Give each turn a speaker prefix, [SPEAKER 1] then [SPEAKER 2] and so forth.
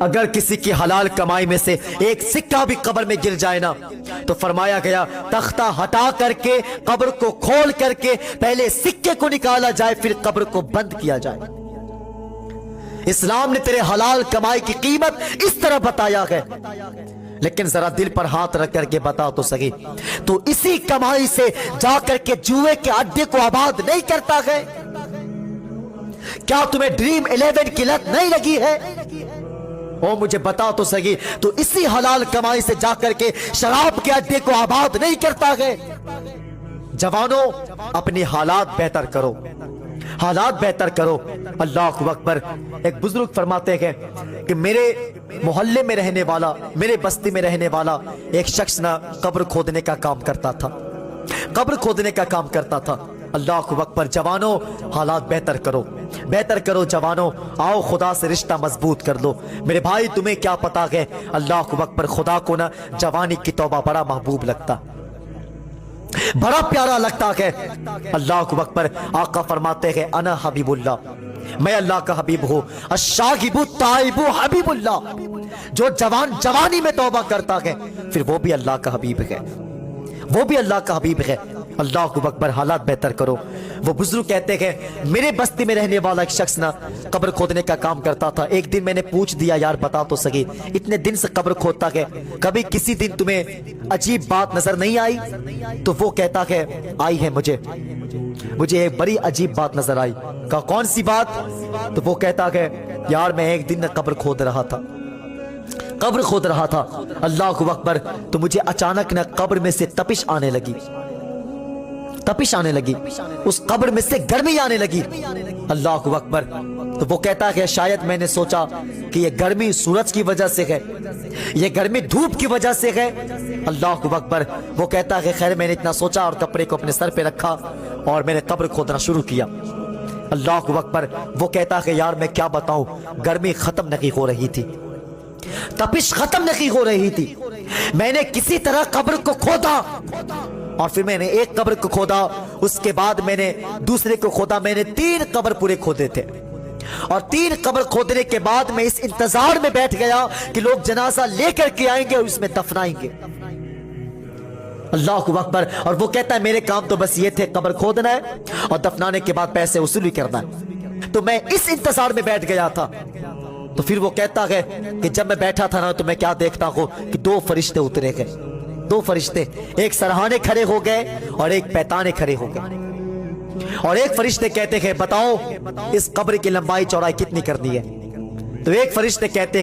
[SPEAKER 1] اگر کسی کی حلال کمائی میں سے ایک سکہ بھی قبر میں گر جائے نا تو فرمایا گیا تختہ ہٹا کر کے قبر کو کھول کر کے پہلے سکے کو نکالا جائے پھر قبر کو بند کیا جائے۔ اسلام نے تیرے حلال کمائی کی قیمت اس طرح بتایا ہے، لیکن ذرا دل پر ہاتھ رکھ کر کے بتا تو سکی، تو اسی کمائی سے جا کر کے جوئے کے اڈے کو آباد نہیں کرتا ہے؟ کیا تمہیں ڈریم 11 کی لت نہیں لگی ہے؟ او مجھے بتا تو سکی، تو اسی حلال کمائی سے جا کر کے شراب کے اڈے کو آباد نہیں کرتا ہے؟ جوانوں، اپنی حالات بہتر کرو، حالات بہتر کرو۔ اللہ اکبر۔ ایک بزرگ فرماتے ہیں کہ میرے محلے میں رہنے والا، میرے بستی میں رہنے والا ایک شخص نہ قبر کھودنے کا کام کرتا تھا، قبر کھودنے کا کام کرتا تھا۔ اللہ اکبر۔ جوانوں، حالات بہتر کرو، بہتر کرو جوانوں، آؤ خدا سے رشتہ مضبوط کر لو۔ میرے بھائی تمہیں کیا پتا ہے، اللہ اکبر، خدا کو نا جوانی کی توبہ بڑا محبوب لگتا، بڑا پیارا لگتا ہے۔ اللہ اکبر۔ آقا فرماتے ہیں انا حبیب اللہ، میں اللہ کا حبیب ہوں۔ الشاغب التائب حبیب اللہ، جو جوان جوانی میں توبہ کرتا ہے پھر وہ بھی اللہ کا حبیب ہے، وہ بھی اللہ کا حبیب ہے۔ اللہ اکبر۔ حالات بہتر کرو۔ وہ بزرگ کہتے ہیں میرے بستی میں رہنے والا ایک شخص نا قبر کھودنے کا کام کرتا تھا۔ ایک دن میں نے پوچھ دیا یار بتا تو سکی، اتنے دن سے قبر کھودتا ہے، کبھی کسی دن تمہیں عجیب بات نظر نہیں آئی؟ تو وہ کہتا ہے آئی ہے، مجھے ایک بڑی عجیب بات نظر آئی۔ کہا کون سی بات؟ تو وہ کہتا ہے یار میں ایک دن قبر کھود رہا تھا، قبر کھود رہا تھا، اللہ اکبر، تو مجھے اچانک نہ قبر میں سے تپش آنے لگی، تپش آنے لگی، اس قبر میں سے گرمی آنے لگی، اللہ اکبر۔ تو وہ کہتا ہے شاید میں نے سوچا کہ یہ گرمی سورج کی وجہ سے ہے، یہ گرمی دھوپ کی وجہ سے ہے، اللہ اکبر۔ وہ کہتا ہے خیر میں نے اتنا سوچا اور کپڑے کو اپنے سر پہ رکھا اور میں نے قبر کھودنا شروع کیا، اللہ اکبر۔ وہ کہتا ہے یار میں کیا بتاؤں، گرمی ختم نہیں ہو رہی تھی، تپش ختم نہیں ہو رہی تھی، میں نے کسی طرح قبر کو کھودا اور پھر میں نے ایک قبر کو کھودا، اس کے بعد میں نے دوسرے کو کھودا، میں نے 3 قبر پورے کھودے تھے، اور 3 قبر کھودنے کے بعد میں اس انتظار میں بیٹھ گیا کہ لوگ جنازہ لے کر کے آئیں گے اور اس میں دفنائیں گے، اللہ اکبر۔ اور وہ کہتا ہے میرے کام تو بس یہ تھے قبر کھودنا ہے اور دفنانے کے بعد پیسے وصولی کرنا ہے، تو میں اس انتظار میں بیٹھ گیا تھا۔ تو پھر وہ کہتا ہے کہ جب میں بیٹھا تھا نا تو میں کیا دیکھتا ہوں کہ 2 فرشتے اترے گئے، 2 فرشتے، ایک سرہانے کھڑے ہو گئے اور ایک پیتانے کھڑے ہو گئے، اور ایک فرشتے کہتے ہیں بتاؤ اس قبر کی لمبائی چوڑائی کتنی کرنی ہے؟ تو ایک فرشتے کہتے